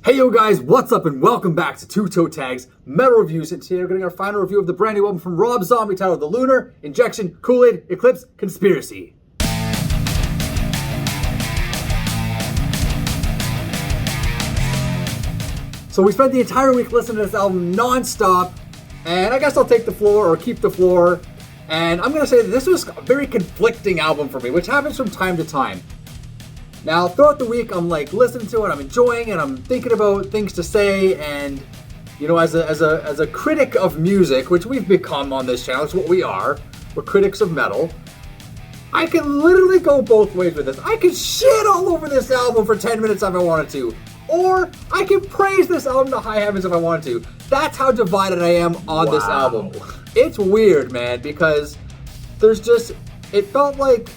Hey yo guys, what's up and welcome back to Two Toe Tags Metal Reviews, and today we're getting our final review of the brand new album from Rob Zombie titled The Lunar, Injection, Kool-Aid, Eclipse, Conspiracy. So we spent the entire week listening to this album non-stop, and I guess I'll take the floor or keep the floor, and I'm going to say that this was a very conflicting album for me, which happens from time to time. Now, throughout the week, I'm like listening to it, I'm enjoying it, I'm thinking about things to say, and you know, as a critic of music, which we've become on this channel, it's what we are. We're critics of metal. I can literally go both ways with this. I can shit all over this album for 10 minutes if I wanted to, or I can praise this album to high heavens if I wanted to. That's how divided I am on this album. It's weird, man, because there's just, it felt like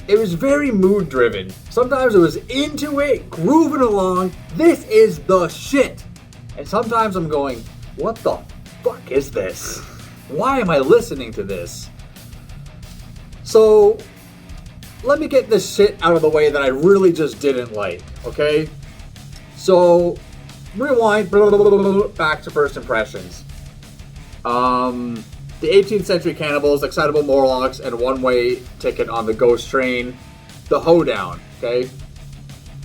it was very mood driven. Sometimes it was into it, grooving along, this is the shit. And sometimes I'm going, what the fuck is this? Why am I listening to this? So, let me get this shit out of the way that I really just didn't like, okay? So, rewind, back to first impressions. The 18th Century Cannibals, Excitable Morlocks, and One Way Ticket on the Ghost Train. The Hoedown, okay?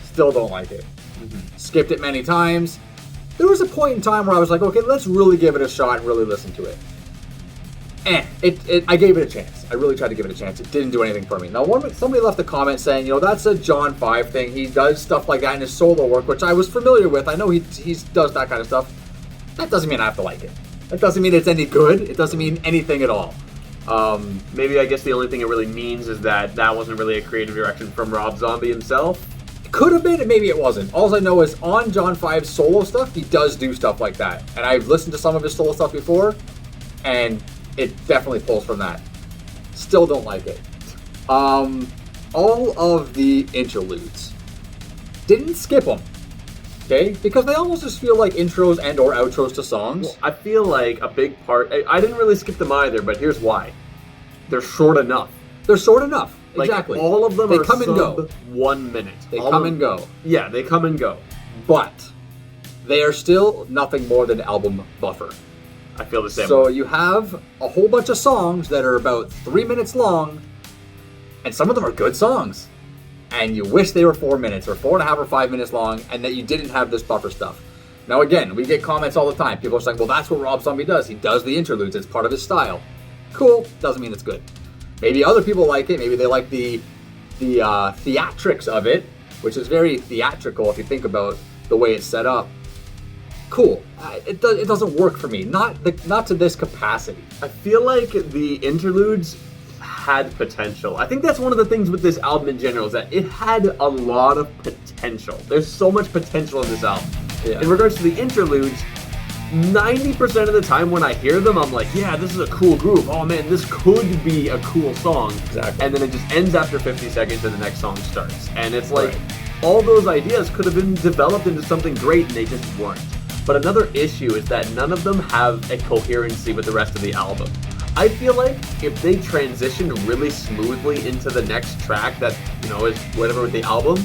Still don't like it. Skipped it many times. There was a point in time where I was like, okay, let's really give it a shot and really listen to it. I gave it a chance. I really tried to give it a chance. It didn't do anything for me. Now, somebody left a comment saying, you know, that's a John 5 thing. He does stuff like that in his solo work, which I was familiar with. I know he does that kind of stuff. That doesn't mean I have to like it. That doesn't mean it's any good. It doesn't mean anything at all. Maybe I guess the only thing it really means is that wasn't really a creative direction from Rob Zombie himself. It could have been, and maybe it wasn't. All I know is on John 5's solo stuff, he does do stuff like that. And I've listened to some of his solo stuff before, and it definitely pulls from that. Still don't like it. All of the interludes. Didn't skip them. Okay? Because they almost just feel like intros and or outros to songs. Well, I feel like a big part, I didn't really skip them either, but here's why. They're short enough. They're short enough. Like, exactly. all of them they are come and go. 1 minute. They come and go. Yeah, they come and go. But they are still nothing more than album buffer. I feel the same So way. you have a whole bunch of songs that are about 3 minutes long, and some of them are good songs. And you wish they were 4 minutes, or 4.5 or 5 minutes long, and that you didn't have this buffer stuff. Now again, we get comments all the time. People are saying, well, that's what Rob Zombie does. He does the interludes. It's part of his style. Cool. Doesn't mean it's good. Maybe other people like it. Maybe they like the theatrics of it, which is very theatrical if you think about the way it's set up. Cool. It doesn't work for me. Not to this capacity. I feel like the interludes had potential. I think that's one of the things with this album in general, is that it had a lot of potential. There's so much potential in this album. Yeah. In regards to the interludes, 90% of the time when I hear them, I'm like, yeah, this is a cool groove. Oh man, this could be a cool song. Exactly. And then it just ends after 50 seconds and the next song starts. And it's like, all those ideas could have been developed into something great and they just weren't. But another issue is that none of them have a coherency with the rest of the album. I feel like if they transitioned really smoothly into the next track that, you know, is whatever with the album,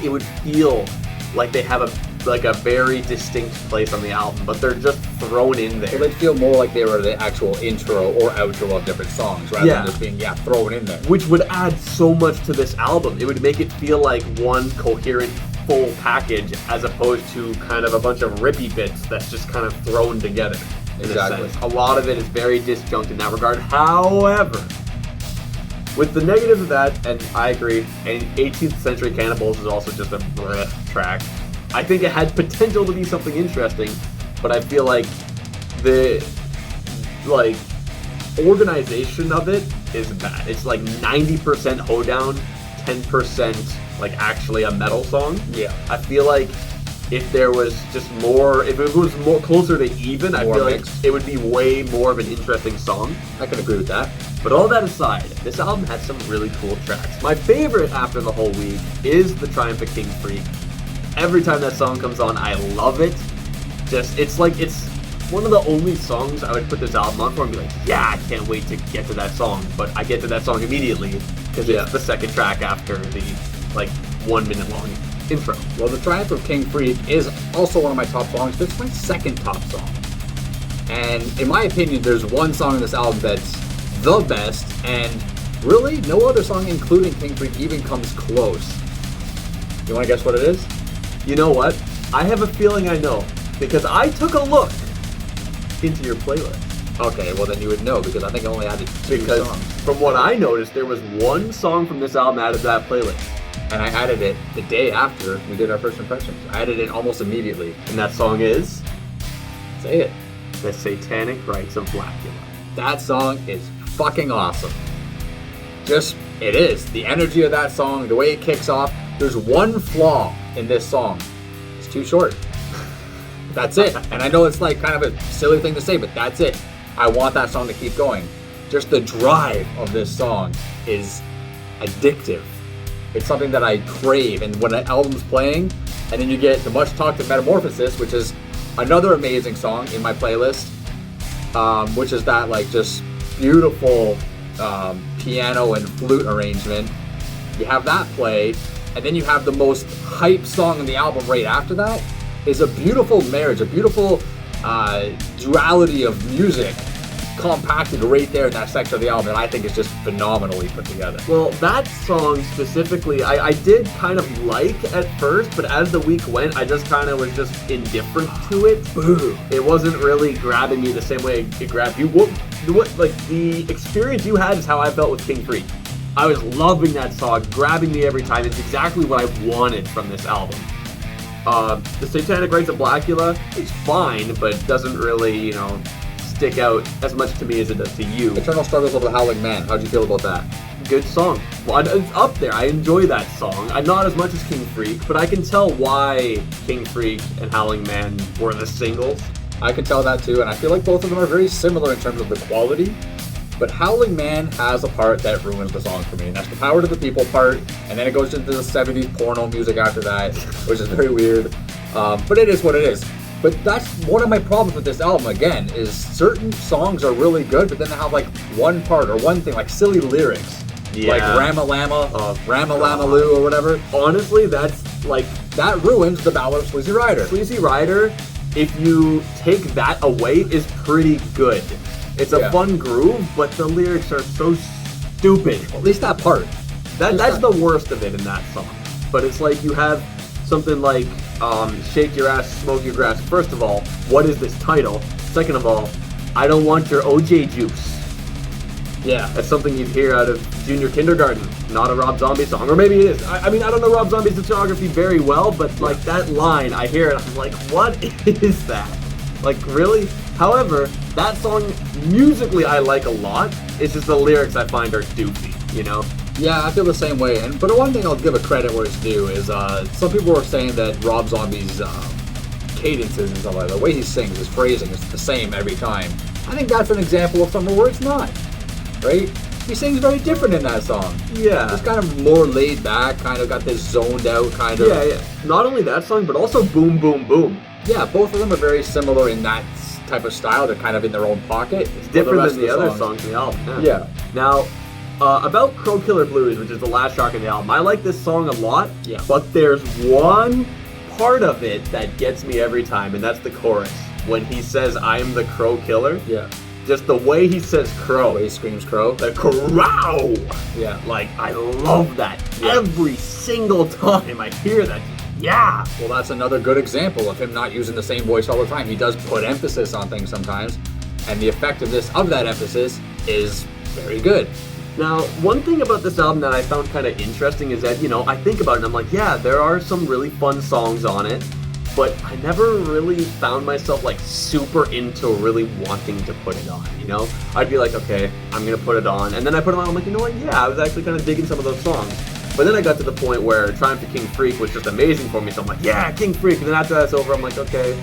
it would feel like they have a very distinct place on the album, but they're just thrown in there. So they'd feel more like they were the actual intro or outro of different songs, rather than just being, thrown in there. Which would add so much to this album. It would make it feel like one coherent, full package, as opposed to kind of a bunch of rippy bits that's just kind of thrown together. Exactly. A lot of it is very disjunct in that regard. However, with the negative of that, and I agree, and 18th Century Cannibals is also just a bleh track. I think it had potential to be something interesting, but I feel like the organization of it is bad. It's like 90% hoedown, 10% like actually a metal song. Yeah. I feel like if there was just more, if it was more closer to even, I feel like it would be way more of an interesting song. I can agree with that. But all that aside, this album has some really cool tracks. My favorite after the whole week is The Triumph of King Freak. Every time that song comes on, I love it. It's one of the only songs I would put this album on for and be like, yeah, I can't wait to get to that song. But I get to that song immediately because it's the second track after the 1 minute long intro. Well, The Triumph of King Freak is also one of my top songs, but it's my second top song. And in my opinion, there's one song in this album that's the best, and really no other song, including King Freak, even comes close. You want to guess what it is? You know what? I have a feeling I know, because I took a look into your playlist. Okay, well then you would know, because I think I only added two Because songs. from what I noticed, there was one song from this album added to that playlist. And I added it the day after we did our first impressions. I added it almost immediately. And that song is Say it. The Satanic Rites of Blackula. That song is fucking awesome. It is. The energy of that song, the way it kicks off. There's one flaw in this song. It's too short. That's it. And I know it's like kind of a silly thing to say, but that's it. I want that song to keep going. Just the drive of this song is addictive. It's something that I crave. And when an album's playing, and then you get the much talked of Metamorphosis, which is another amazing song in my playlist, which is that like just beautiful piano and flute arrangement. You have that play, and then you have the most hype song in the album right after that. Is a beautiful marriage, a beautiful duality of music compacted right there in that section of the album that I think is just phenomenally put together. Well, that song specifically, I did kind of like at first, but as the week went, I just kind of was just indifferent to it. Boo. It wasn't really grabbing me the same way it grabbed you. What, like, the experience you had is how I felt with King Freak. I was loving that song, grabbing me every time. It's exactly what I wanted from this album. The Satanic Rites of Blackula is fine, but doesn't really, stick out as much to me as it does to you. Eternal Struggles of the Howling Man. How'd you feel about that? Good song. Well, it's up there. I enjoy that song. Not as much as King Freak, but I can tell why King Freak and Howling Man were the singles. I can tell that too, and I feel like both of them are very similar in terms of the quality. But Howling Man has a part that ruins the song for me, and that's the Power to the People part, and then it goes into the 70s porno music after that, which is very weird. But it is what it is. But that's one of my problems with this album, again, is certain songs are really good, but then they have like one part or one thing, like silly lyrics. Yeah. Like Ramalama, Ramalama-Loo or whatever. Honestly, that's like... That ruins the Ballad of Sleazy Rider. Sleazy Rider, if you take that away, is pretty good. It's a fun groove, but the lyrics are so stupid. At least that part. That's the worst of it in that song. But it's like you have something like Shake Your Ass, Smoke Your Grass. First of all, what is this title? Second of all, I don't want your OJ juice. Yeah. That's something you'd hear out of junior kindergarten, not a Rob Zombie song. Or maybe it is. I mean, I don't know Rob Zombie's discography very well, but like that line, I hear it, I'm like, what is that? Like, really? However, that song, musically, I like a lot. It's just the lyrics I find are doofy, Yeah, I feel the same way. But one thing I'll give a credit where it's due is some people were saying that Rob Zombie's cadences and stuff like that, the way he sings, his phrasing is the same every time. I think that's an example of something where it's not, right? He sings very different in that song. Yeah. It's kind of more laid back, kind of got this zoned out kind of... Yeah. Not only that song, but also Boom Boom Boom. Yeah, both of them are very similar in that type of style. They're kind of in their own pocket. It's different than the other songs in the album. Yeah. Now, about Crow Killer Blues, which is the last track in the album, I like this song a lot, Yeah. but there's one part of it that gets me every time, and that's the chorus. When he says, I'm the Crow Killer. Yeah. Just the way he says crow. The way he screams crow. The crow! Yeah. Like, I love that. Yeah. Every single time I hear that. Yeah! Well, that's another good example of him not using the same voice all the time. He does put emphasis on things sometimes, and the effectiveness of that emphasis is very good. Now, one thing about this album that I found kind of interesting is that, I think about it and I'm like, yeah, there are some really fun songs on it, but I never really found myself like super into really wanting to put it on, I'd be like, okay, I'm gonna put it on, and then I put it on, I'm like, you know what, yeah, I was actually kind of digging some of those songs. But then I got to the point where Triumph of King Freak was just amazing for me, so I'm like, yeah, King Freak, and then after that's over, I'm like, okay,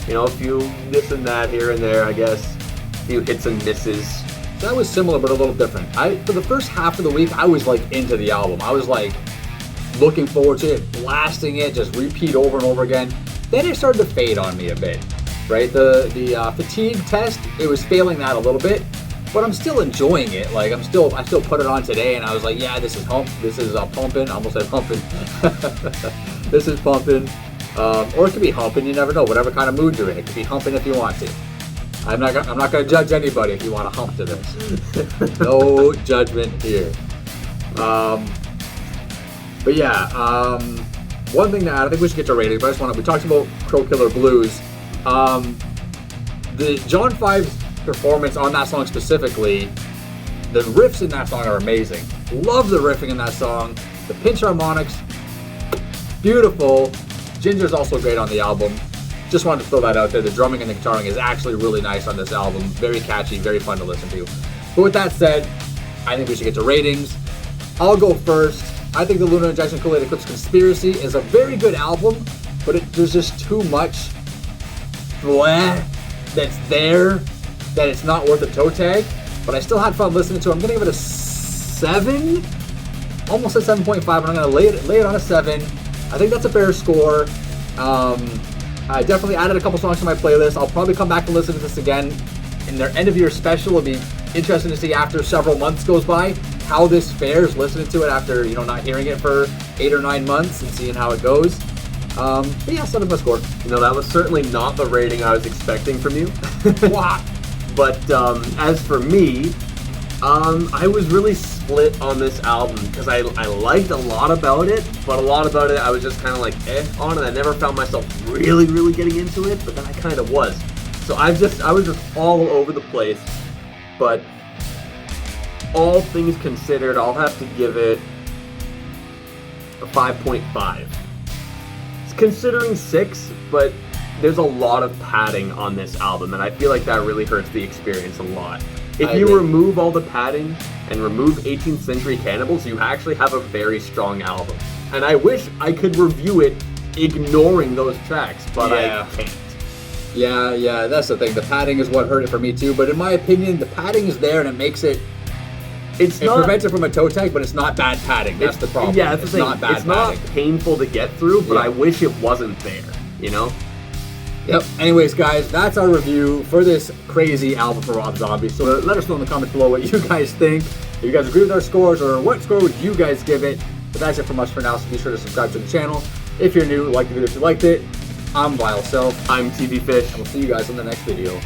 a few this and that here and there, I guess, a few hits and misses. That was similar, but a little different. For the first half of the week, I was like into the album. I was like looking forward to it, blasting it, just repeat over and over again. Then it started to fade on me a bit, right? The fatigue test, it was failing that a little bit, but I'm still enjoying it. Like I still put it on today, and I was like, yeah, this is pumping. I almost said pumping. This is pumping. Or it could be humping, you never know, whatever kind of mood you're in. It could be humping if you want to. I'm not gonna judge anybody if you want to hump to this. No judgment here. But yeah, one thing to add, I think we should get to rating, but we talked about Crow Killer Blues. The John 5's performance on that song specifically, the riffs in that song are amazing. Love the riffing in that song. The pinch harmonics, beautiful. Ginger's also great on the album. Just wanted to throw that out there. The drumming and the guitaring is actually really nice on this album. Very catchy, very fun to listen to. But with that said, I think we should get to ratings. I'll go first. I think the Lunar Injection Kool Eclipse Conspiracy is a very good album, but there's just too much bleh that's there that it's not worth a toe tag. But I still had fun listening to it. I'm going to give it a 7. Almost a 7.5, and I'm going to lay it on a 7. I think that's a fair score. I definitely added a couple songs to my playlist. I'll probably come back and listen to this again in their end of year special. It'll be interesting to see after several months goes by how this fares, listening to it after not hearing it for 8 or 9 months and seeing how it goes. But yeah, 7 my score. That was certainly not the rating I was expecting from you. Wow. But as for me, I was really split on this album because I liked a lot about it, but a lot about it I was just kind of like on it. I never found myself really, really getting into it, but then I kind of was. So I was just all over the place. But all things considered, I'll have to give it a 5.5. It's considering 6, but there's a lot of padding on this album, and I feel like that really hurts the experience a lot. If you remove all the padding and remove 18th Century Cannibals, you actually have a very strong album. And I wish I could review it ignoring those tracks, but I can't. Yeah, that's the thing. The padding is what hurt it for me too, but in my opinion, the padding is there and it makes it... It prevents it from a toe tag, but it's not bad padding. That's the problem. Yeah, that's the thing. Not bad it's padding. Not painful to get through, but I wish it wasn't there, Yep. Anyways, guys, that's our review for this crazy album for Rob Zombie. So let us know in the comments below what you guys think. If you guys agree with our scores, or what score would you guys give it? But that's it from us for now, so be sure to subscribe to the channel. If you're new, like the video if you liked it. I'm Vile Self. I'm TV Fish. And we'll see you guys in the next video.